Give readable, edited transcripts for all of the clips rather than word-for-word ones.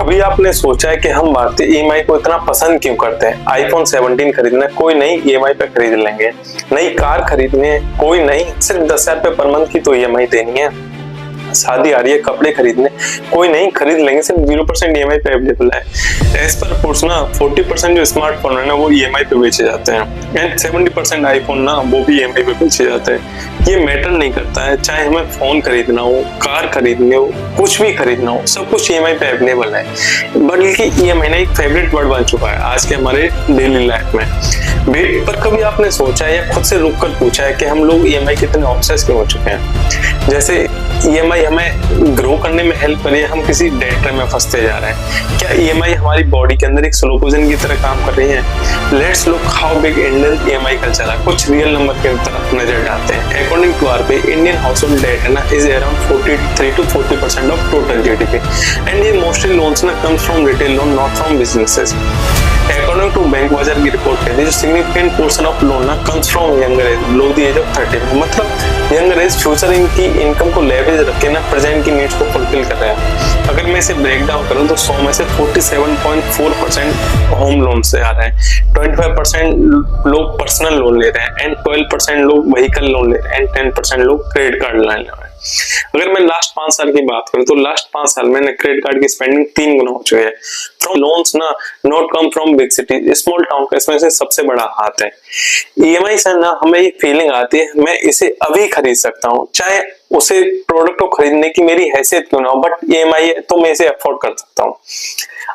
कभी आपने सोचा है कि हम भारतीय ईएमआई को इतना पसंद क्यों करते हैं? आईफोन 17 खरीदना है, कोई नहीं ईएमआई पे खरीद लेंगे। नई कार खरीदनी है, कोई नहीं, सिर्फ 10,000 रुपए पर मंथ की तो ईएमआई देनी है। शादी आ रही है, कपड़े खरीदने, कोई नहीं खरीद लेंगे, सिर्फ 0% ईएमआई पे अवेलेबल है। एज पर रिपोर्ट्स ना 40% जो स्मार्टफोन है ना वो ईएमआई पे बेचे जाते हैं एंड 70% आईफोन ना वो भी ईएमआई पे बेचे जाते हैं। ये मैटर नहीं करता है, चाहे हमें फोन खरीदना हो, कार खरीदनी हो, कुछ भी खरीदना हो, सब कुछ ईएमआई पे अवेलेबल है। बल्कि ईएमआई ना एक फेवरेट वर्ड बन चुका है आज के हमारे डेली लाइफ में। पर कभी आपने सोचा है या खुद से रुक कर पूछा है कि हम लोग ईएमआई कितने ऑब्सेस क्यों हो चुके हैं? जैसे ईएमआई हमें ग्रो करने में हेल्प करिए, हम किसी डेट ट्रैप में फंसते जा रहे हैं। क्या ईएमआई हमारी बॉडी के अंदर एक स्लो पॉइजन की तरह काम कर रही है? Let's look how big Indian EMI culture है। कुछ रियल नंबर की तरफ नजर डालते हैं। According to RBI, Indian household debt है ना is around 43 to 40% of total GDP and ये मोस्टली लोन्स ना comes from retail loan, not from businesses. According to BankBazaar की रिपोर्ट कहती है जो सिग्निफिकेंट पोर्शन ऑफ लोन ना comes from younger age, below the as of 30। मतलब younger age future इनकी income को लेवरेज रख के ना प्रेजेंट की नीड्स को फुलफिल कर रहा है। अगर मैं इसे ब्रेक डाउन करूं तो 100 में से 47.4% होम लोन से आ रहे हैं, 25% लोग पर्सनल लोन ले रहे हैं एंड 12% लोग व्हीकल लोन ले रहे हैं एंड 10% लोग क्रेडिट कार्ड ले रहे हैं। अगर मैं लास्ट 5 साल की बात करूं तो लास्ट 5 साल में क्रेडिट कार्ड की स्पेंडिंग 3 गुना हो चुकी है। फ्रॉम लोन्स ना not come from big city, small town का इसमें से सबसे बड़ा हाथ है। ईएमआई से ना हमें ये फीलिंग आती है मैं इसे अभी खरीद सकता हूँ, चाहे उसे प्रोडक्ट को खरीदने की मेरी हैसियत क्यों ना हो, बट ईएमआई है तो मैं इसे अफोर्ड कर सकता हूँ।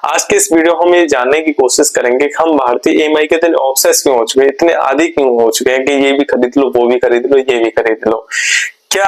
आज के इस वीडियो हम ये जानने की कोशिश करेंगे कि हम भारतीय ईएमआई के इतने ऑब्सेस क्यों हो चुके हैं, इतने आदी क्यों हो चुके हैं कि ये भी खरीद लो, वो भी खरीद लो, ये भी खरीद लो। क्या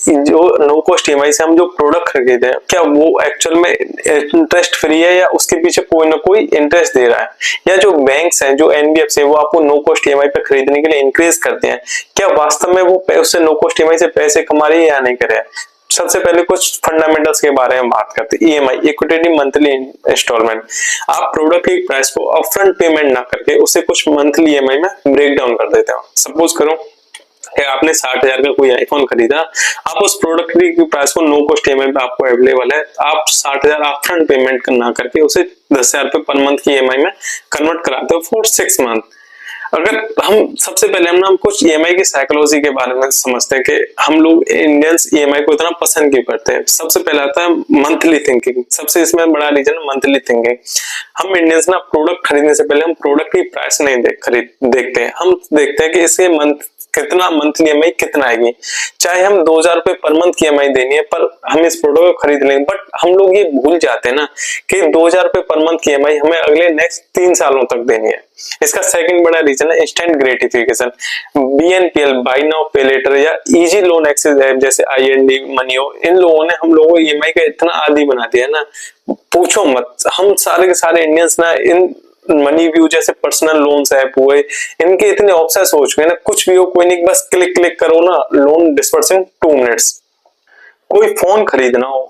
जो नो कॉस्ट ईएमआई से हम जो प्रोडक्ट खरीदे हैं क्या वो एक्चुअल में इंटरेस्ट फ्री है या उसके पीछे कोई ना कोई इंटरेस्ट दे रहा है? या जो बैंक्स हैं, जो एनबीएफसी है, वो आपको नो कॉस्ट ईएमआई पे खरीदने के लिए इंक्रीज करते हैं, क्या वास्तव में वो उससे नो कॉस्ट ईएमआई से पैसे कमा रही है या नहीं कर रहे हैं? सबसे पहले कुछ फंडामेंटल्स के बारे में बात करते हैं। EMI, equity monthly installment. आप प्रोडक्ट की प्राइस को अपफ्रंट पेमेंट ना करके उसे कुछ मंथली ईएमआई में ब्रेक डाउन कर देते हो। सपोज करो कि आपने 60,000 का कोई आईफोन खरीदा, आप उस प्रोडक्ट की प्राइस को नो कॉस्ट ईएमआई पे आपको अवेलेबल है, आप 60,000 अपफ्रंट पेमेंट ना करके उसे 10,000 रुपए पर मंथ की ईएमआई में कन्वर्ट कराते हो फॉर 6 मंथ। अगर हम सबसे पहले हम कुछ ईएमआई की साइकोलॉजी के बारे में समझते हैं कि हम लोग इंडियंस ईएमआई को इतना पसंद क्यों करते हैं। सबसे पहले आता है मंथली थिंकिंग, सबसे इसमें बड़ा रीजन है मंथली थिंकिंग। हम इंडियंस ना प्रोडक्ट खरीदने से पहले हम प्रोडक्ट की प्राइस नहीं देखते हैं, हम देखते हैं कि इसके कितना मंथली ईएमआई कितना आएगी। चाहे हम 2,000 रुपए पर मंथ की ईएमआई देनी है पर हम इस प्रोडक्ट को खरीद लेंगे, बट हम लोग ये भूल जाते हैं ना कि 2,000 रुपए पर मंथ की ईएमआई हमें अगले नेक्स्ट 3 सालों तक देनी है। इसका सेकंड बड़ा रीजन है instant gratification. BNPL, buy now pay later या इजी लोन एक्सेस ऐप जैसे आईएनडी, मनियो, इन लोगों ने हम लोगों को ईएमआई का इतना आदी बना दिया ना, पूछो मत। हम सारे के सारे इंडियंस ना इन मनी व्यू जैसे पर्सनल लोन्स ऐप हुए, इनके इतने ऑब्सेस हो चुके हैं ना, कुछ भी हो कोई नहीं, बस क्लिक करो ना, लोन डिस्पर्स इन 2 मिनट्स। कोई फोन खरीदना हो,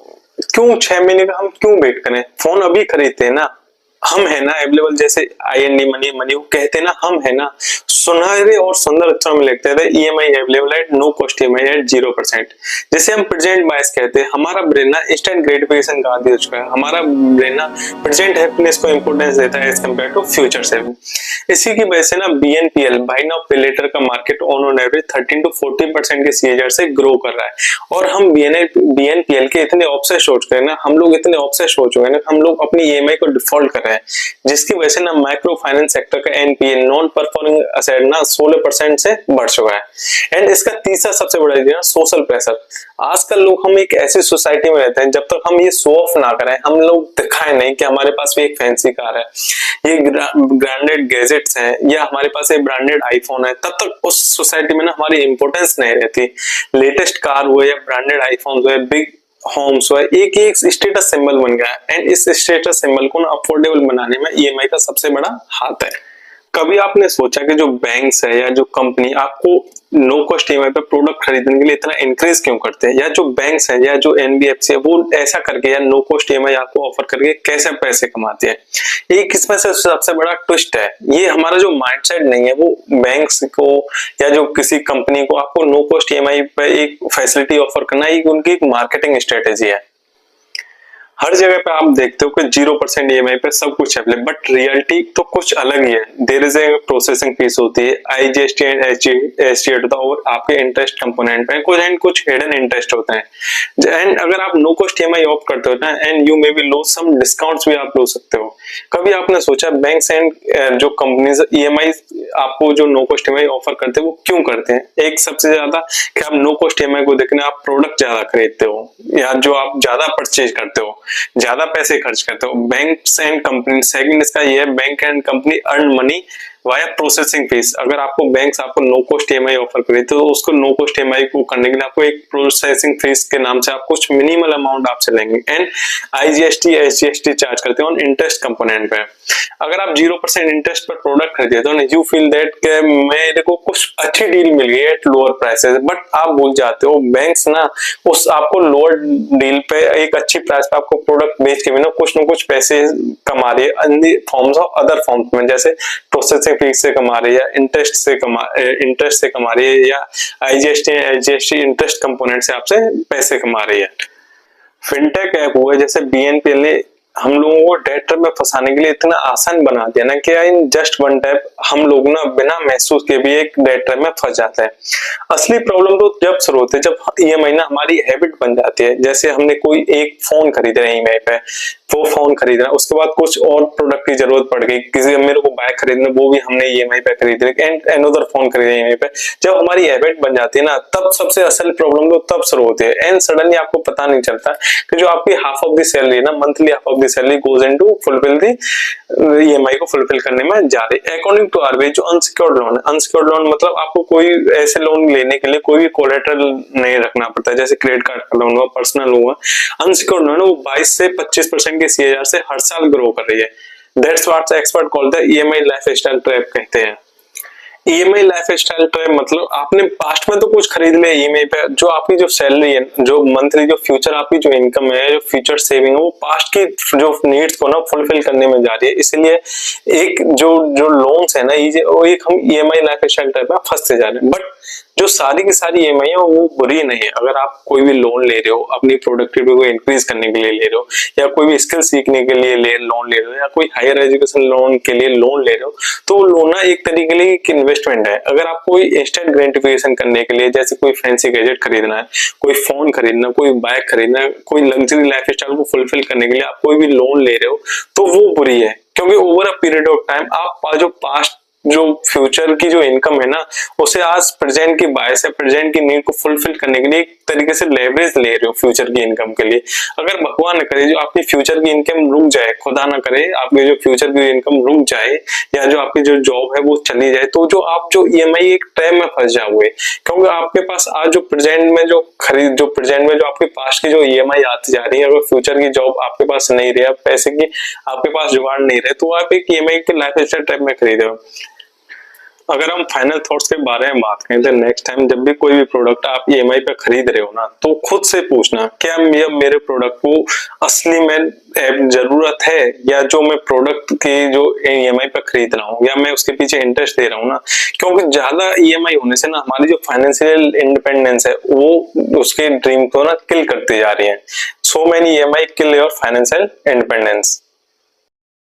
क्यों 6 महीने का हम क्यों वेट करें? फोन अभी खरीदते हैं ना, हम है ना अवेलेबल, जैसे आईएनडी, मनी कहते हैं ना, हम है ना सुनहरे और सुंदर अक्षरों में लिखते थे EMI available at no cost EMI at 0%। जैसे हम प्रेजेंट बायस कहते हैं, हमारा ब्रेन ना इंस्टेंट ग्रेटिफिकेशन का आदी हो चुका है। हमारा ब्रेन ना प्रेजेंट हैप्पीनेस को इंपोर्टेंस देता है as compare to future saving. इसी की वजह से ना BNPL, buy now pay later का मार्केट ऑन एवरेज 13 to 40% के सीएजआर से ग्रो कर रहा है। और हम बीएनपीएल के इतने ऑब्सेस हो चुके हैं ना, हम लोग इतने ऑब्सेस हो चुके हैं ना, हम लोग अपनी ईएमआई को डिफॉल्ट कर रहे हैं, जिसकी वजह से ना माइक्रो फाइनेंस सेक्टर का एनपीए, नॉन परफॉर्मिंग एसेट ना 16% से बढ़ चुका है। एंड इसका तीसरा सबसे बड़ा रीजन सोशल प्रेशर। आजकल लोग हम एक ऐसी सोसाइटी में रहते हैं, जब तक हम ये शो ऑफ ना करें, हम लोग दिखाएं नहीं कि हमारे पास भी एक फैंसी कार है, ये ब्रांडेड गैजेट्स हैं या हमारे पास एक ब्रांडेड आईफोन है, तब तक उस सोसाइटी में ना हमारी इंपोर्टेंस नहीं रहती। लेटेस्ट कार हुए या ब्रांडेड आईफोन हुए, बिग होम्स हुआ, एक स्टेटस सिंबल बन गया है। एंड इस स्टेटस सिंबल को ना अफोर्डेबल बनाने में ईएमआई का सबसे बड़ा हाथ है। कभी आपने सोचा कि जो बैंक्स है या जो कंपनी आपको नो कॉस्ट ईएमआई पे प्रोडक्ट खरीदने के लिए इतना इंक्रीज क्यों करते हैं, या जो बैंक्स है या जो एनबीएफसी है वो ऐसा करके या नो कॉस्ट ईएमआई आपको ऑफर करके कैसे पैसे कमाते हैं? एक इसमें से सबसे बड़ा ट्विस्ट है, ये हमारा जो माइंडसेट नहीं है, वो बैंक्स को या जो किसी कंपनी को आपको नो कॉस्ट ईएमआई पे एक फैसिलिटी ऑफर करना, एक उनकी एक मार्केटिंग स्ट्रेटेजी है। हर जगह पे आप देखते हो कि 0% ईएमआई पे सब कुछ अवेलेबल, बट रियलिटी तो कुछ अलग ही है। There is a processing fee होती है, आईजीएसटी एंड एसटीए होता है, और आपके इंटरेस्ट कंपोनेंट पे कुछ हिडन इंटरेस्ट होते हैं। एंड अगर आप नो कॉस्ट ईएमआई ऑप्ट करते हो ना, and you may be lose some discounts भी आप लो सकते हो। कभी आपने सोचा बैंक्स एंड जो कंपनीज ईएमआई आपको जो नो कॉस्ट ईएमआई ऑफर करते हैं वो क्यों करते हैं? एक सबसे ज्यादा कि आप नो कॉस्ट ईएमआई को देखने आप प्रोडक्ट ज्यादा खरीदते हो, या जो आप ज्यादा परचेज करते हो, ज्यादा पैसे खर्च करते हो। बैंक्स एंड कंपनी, सेकंड इसका ये है, bank and company earn money via processing fees. अगर आपको बैंक्स आपको नो कॉस्ट ईएमआई ऑफर करे तो उसको नो कॉस्ट ईएमआई को करने के लिए आपको एक प्रोसेसिंग फीस के नाम से आप कुछ मिनिमल अमाउंट आपसे लेंगे, एंड आईजीएसटी एसजीएसटी चार्ज करते हो इंटरेस्ट कंपोनेंट पे। अगर आप 0% इंटरेस्ट पर प्रोडक्ट खरीदे तो यू फील दैट कि मेरे को कुछ अच्छी डील मिल गई एट लोअर प्राइसेस, बट आप भूल जाते हो बैंक्स ना उस आपको लोअर डील पे एक अच्छी प्राइस पे आपको प्रोडक्ट बेच के भी ना कुछ पैसे कमा रही है इन फॉर्म्स ऑफ अदर फॉर्म्स में, जैसे प्रोसेसिंग फीस से कमा रही है, इंटरेस्ट से कमा रही है, या आईजीएसटी एसजीएसटी इंटरेस्ट कंपोनेंट से आपसे पैसे कमा रही है। फिनटेक ऐप हुआ जैसे बीएनपीएल ने हम लोगों को डेट ट्रैप में फंसाने के लिए इतना आसान बना दिया ना कि इन जस्ट वन टैप हम लोग ना बिना महसूस के भी एक डेट ट्रैप में फंस जाते हैं। असली प्रॉब्लम तो जब शुरू होते है जब ईएमआई ना हमारी हैबिट बन जाती है। जैसे हमने कोई एक फोन खरीद रहे ईएमआई पे, वो फोन खरीद रहा है, उसके बाद कुछ और प्रोडक्ट की जरूरत पड़ गई, किसी मेरे को बाइक खरीदना, वो भी हमने ईएमआई पे खरीद रही, एंड अनदर फोन खरीदे ईएमआई पे। जब हमारी हैबिट बन जाती है ना तब सबसे असल प्रॉब्लम तो तब शुरू होती है, एंड सडनली आपको पता नहीं चलता कि जो आपकी हाफ ऑफ द सैलरी है ना, monthly half of the salary goes into fulfil the EMI को फुलफिल करने में जा रही है। अकॉर्डिंग टू आरबीआई जो अनसिक्योर्ड लोन है, अनसिक्योर्ड लोन मतलब आपको कोई ऐसे लोन लेने के लिए कोई भी कोलेटरल नहीं रखना पड़ता, जैसे क्रेडिट कार्ड का लोन हुआ, पर्सनल हुआ। अनसिक्योर्ड लोन वो 22 से 25% के सीएआर से हर साल ग्रो कर रही है। That's what expert call the EMI lifestyle trap कहते हैं। ईएमआई लाइफस्टाइल ट्रैप मतलब आपने पास्ट में तो कुछ खरीद लिया ईएमआई पे, जो आपकी जो सैलरी है, जो मंथली जो फ्यूचर आपकी जो इनकम है, जो फ्यूचर सेविंग है, वो पास्ट की जो नीड्स को ना फुलफिल करने में जा रही है। इसलिए एक जो लोन्स है ना, वो एक हम ईएमआई लाइफस्टाइल ट्रैप में फंसते जा रहे हैं। बट जो सारी की सारी ईएमआई है वो बुरी नहीं है। अगर आप कोई भी लोन ले रहे हो, अपनी प्रोडक्टिविटी को इंक्रीज करने के लिए ले रहे हो, या कोई भी स्किल सीखने के लिए लोन ले रहे हो, या कोई हायर एजुकेशन लोन के लिए लोन ले रहे हो, तो वो लोन ना एक तरीके लिए एक इन्वेस्टमेंट है। अगर आप कोई इंस्टेंट ग्रेटिफिकेशन करने के लिए, जैसे कोई फैंसी गैजेट खरीदना है, कोई फोन खरीदना, कोई बाइक खरीदना, कोई लग्जरी लाइफस्टाइल को फुलफिल करने के लिए आप कोई भी लोन ले रहे हो, तो वो बुरी है। क्योंकि over a period of time आप जो पास्ट जो फ्यूचर की जो इनकम है ना, उसे आज प्रेजेंट की बायस है, प्रेजेंट की नीड को फुलफिल करने के लिए एक तरीके से लेवरेज ले रहे हो फ्यूचर की इनकम के लिए। अगर भगवान न करे जो आपकी फ्यूचर की इनकम रुक जाए, खुदा ना करे आपकी जो फ्यूचर की इनकम रुक जाए, या जो आपकी जो जॉब है वो चली जाए, तो जो आप जो ईएमआई एक ट्रैप में फंस जाओगे। क्योंकि आपके पास आज जो प्रेजेंट में जो आपके पास्ट की जो ईएमआई आती जा रही है, अगर फ्यूचर की जॉब आपके पास नहीं रही, पैसे की आपके पास जुगाड़ नहीं रहे, तो आप एक ईएमआई के लाइफस्टाइल ट्रैप में खरीदे हो। अगर हम फाइनल थॉट्स के बारे में बात करें तो नेक्स्ट टाइम जब भी कोई भी प्रोडक्ट आप ईएमआई पे खरीद रहे हो ना, तो खुद से पूछना क्या मेरे प्रोडक्ट को असली में जरूरत है, या जो मैं प्रोडक्ट की जो ईएमआई पे खरीद रहा हूँ, या मैं उसके पीछे इंटरेस्ट दे रहा हूँ ना। क्योंकि ज्यादा ईएमआई होने से ना हमारी जो फाइनेंशियल इंडिपेंडेंस है वो उसके ड्रीम को ना किल करती जा रही है। So many EMI kill your financial independence.